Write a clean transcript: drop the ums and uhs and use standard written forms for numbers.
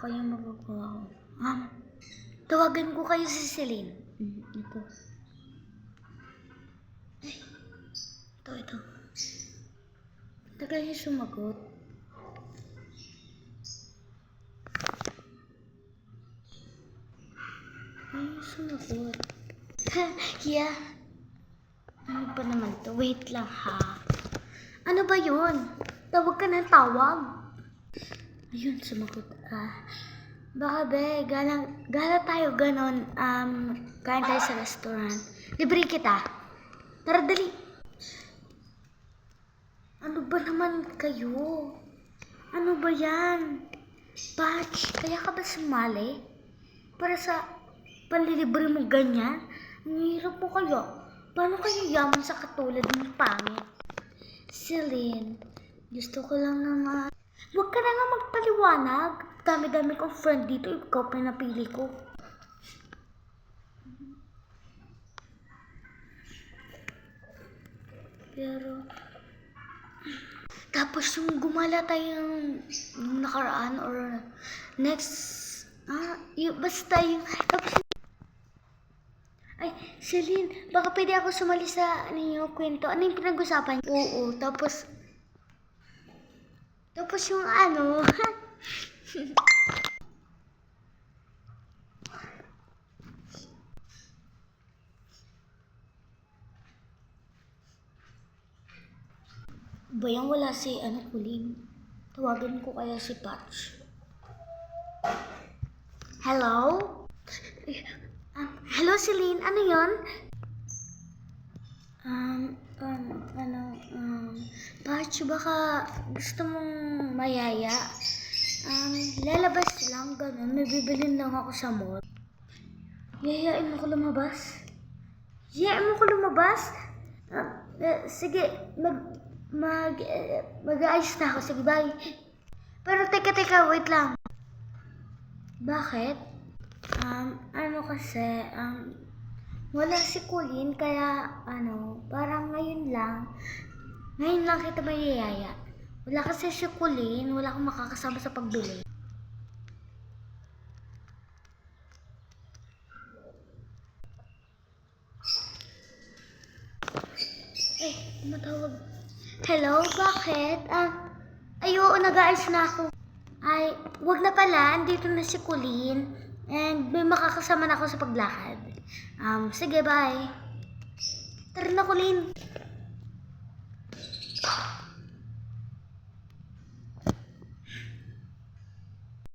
kaya magagawa ko? Tawagan ko kayo si Celine. Ito. Ay, ito. Tagal niya sumagot. Ay, sumagot. Yeah. Ano ba naman to? Wait lang ha. Ano ba yun? Tawag ka ng tawag. Ayun, sumagot ka. Baka be, gala tayo ganon. Kain tayo sa restaurant. Libre kita. Tara, dali. Ano ba naman kayo? Ano ba yan? Batch, kaya ka ba sumali? Para sa panlilibre mo ganyan? Ang hirap mo kayo. Paano kayo yaman sa katulad ng pangit? Celine, gusto ko lang naman. Huwag ka na nga magpaliwanag. Dami-dami kong friend dito, ikaw pa napili ko. Pero, tapos yung gumala tayo nung nakaraan or next, basta yung, tapos, ay, Celine, baka pwede ako sumali sa kwento. Ano yung pinag-usapan? Oo, tapos yung bayang wala si Colleen. Tawagan ko kaya si Patch. Hello? Hello, Celine. Ano yon? Patch, baka gusto mong mayaya? Lalabas lang, ganun. May bibilin lang ako sa mall. Yayain mo ko lumabas? Sige, mag-aayos na ako. Sige, bye. Pero teka, wait lang. Bakit? Kasi, wala si Colleen, kaya, parang ngayon lang kita mayayaya. Wala kasi si Colleen, wala akong makakasama sa pagbili. Tumatawag. Hello, bakit? Oo, nag-aayos na ako. Ay, wag na pala, andito na si Colleen. And may makakasama na ako sa paglakad. Sige, bye. Tara na, Colleen.